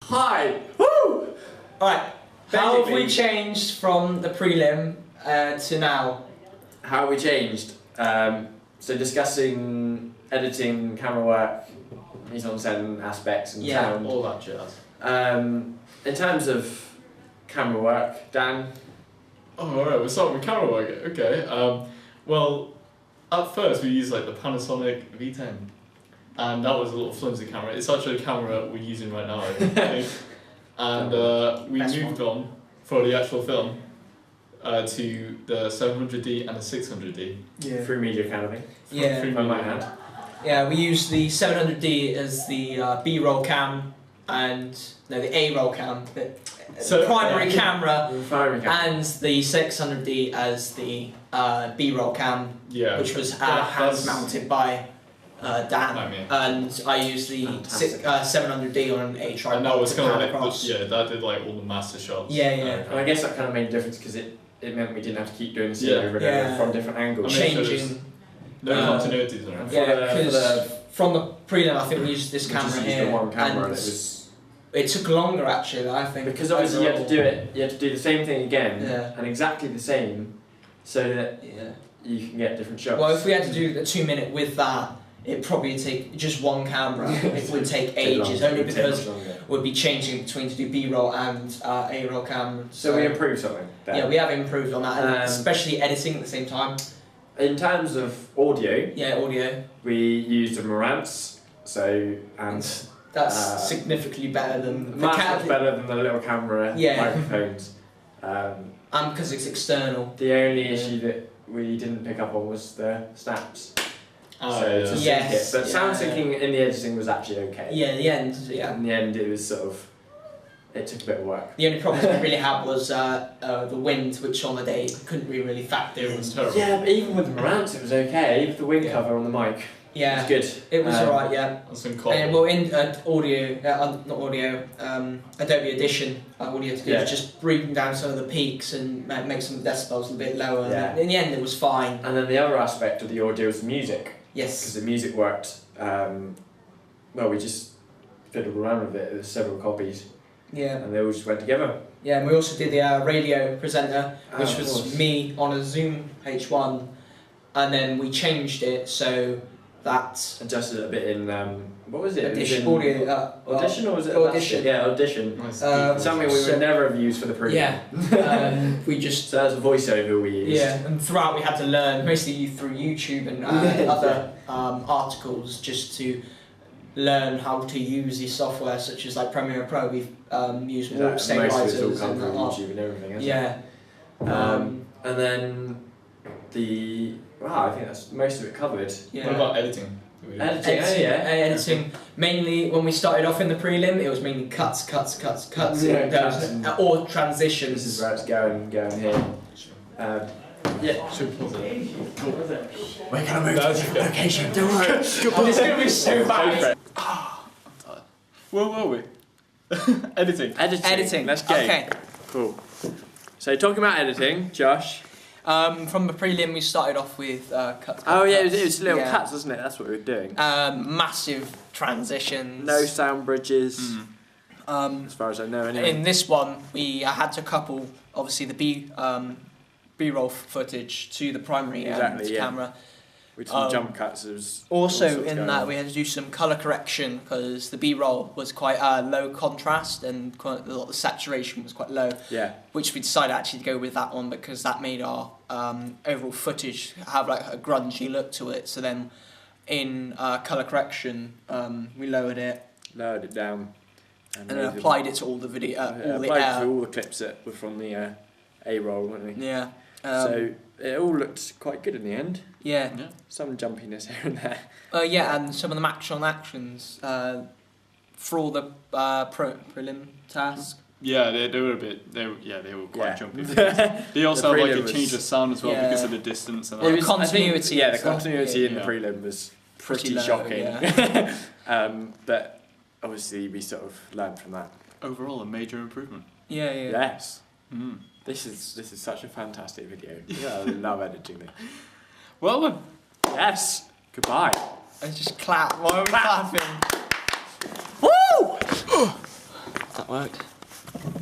Hi! Woo! Alright, how have we changed from the prelim to now? How have we changed? So discussing editing, camera work, mise-en-scène aspects and sound. All that jazz. In terms of camera work, Dan? Oh, alright, we're starting with camera work. Okay. Well, at first we used like the Panasonic V10. And that was a little flimsy camera. It's actually a camera we're using right now, I think. And we moved on for the actual film to the 700D and the 600D. Yeah. Through Media Academy. Yeah. From my hand. Yeah, we used the 700D as the B-roll cam the A-roll cam, the primary camera, and the 600D as the B-roll cam, which was hand mounted by Dan, and I used the 700D on a tripod. And that was kind of like, that did like all the master shots. Yeah. And I guess that kind of made a difference because it meant we didn't have to keep doing the scene over and over from different angles. Changing. No continuities around. Yeah, because from the prelim I think we used this camera here, the one camera and it took longer actually, I think. Because obviously you had to do it, you had to do the same thing again, Yeah. and exactly the same, so that you can get different shots. Well, if we had to do the 2 minute with that, it'd probably take just one camera. It would take ages, only because we'd be changing between to do B-roll and A-roll camera. So we improved something there. Yeah, we have improved on that, and especially editing at the same time. In terms of audio, audio, we used a Marantz, and that's significantly better than much better than the little camera microphones. And because it's external. The only issue that we didn't pick up on was the snaps. But sound syncing in the editing was actually okay. Yeah, in the end, In the end, it was sort of. It took a bit of work. The only problem we really had was the wind, which on the day couldn't really factor in. It was terrible. Yeah, but even with the Marantz, it was okay. With the wing cover on the mic, it was good. It was alright, yeah. Well, in audio, not audio, Adobe Audition audio to do just bring down some of the peaks and make some decibels a bit lower. Yeah. And in the end, it was fine. And then the other aspect of the audio was the music. Yes. Because the music worked. We just fiddled around with it. There's several copies. Yeah. And they all just went together. Yeah, and we also did the radio presenter, which was me on a Zoom H1, and then we changed it so that adjusted it a bit in what was it? Audition, Audition or was it Audition? Yeah, Audition. Something we would never have used for the prelim. Yeah. We just so that's a voiceover we used. Yeah, and throughout we had to learn mostly through YouTube and other articles just to learn how to use these software such as like Premiere Pro. We've used warp stabilizers most of it's all come from YouTube and everything. And then I think that's most of it covered. Yeah. What about editing? Editing. Mainly when we started off in the prelim, it was mainly cuts, or transitions. This is where it's going here. We're gonna move to the location. Don't worry. It's gonna be so bad. Where were we? Editing. Let's go. Okay. Cool. So talking about editing, Josh. From the prelim, we started off with cuts. It was little cuts, wasn't it? That's what we were doing. Massive transitions. No sound bridges. As far as I know, anyway. In this one, I had to couple obviously the B-roll footage to the primary camera. With some jump cuts. Also in that we had to do some colour correction because the B-roll was quite low contrast and quite a lot of the saturation was quite low. Yeah. Which we decided actually to go with that one because that made our overall footage have like a grungy look to it. So then in colour correction we lowered it down. And then applied it to all the video, all the clips that were from the A-roll, weren't we? Yeah. So it all looked quite good in the end. Yeah. Some jumpiness here and there. And some of the actions for all the prelim task. Yeah, they were a bit. They were quite jumpy. They also had like a change of sound as well because of the distance and that. Continuity. The continuity in the prelim was pretty shocking. But obviously we sort of learned from that. Overall, a major improvement. Yeah. Yes. This is such a fantastic video. I love editing it. Well then. Yes. Goodbye. And just clap. Why are we clapping? Woo! that worked.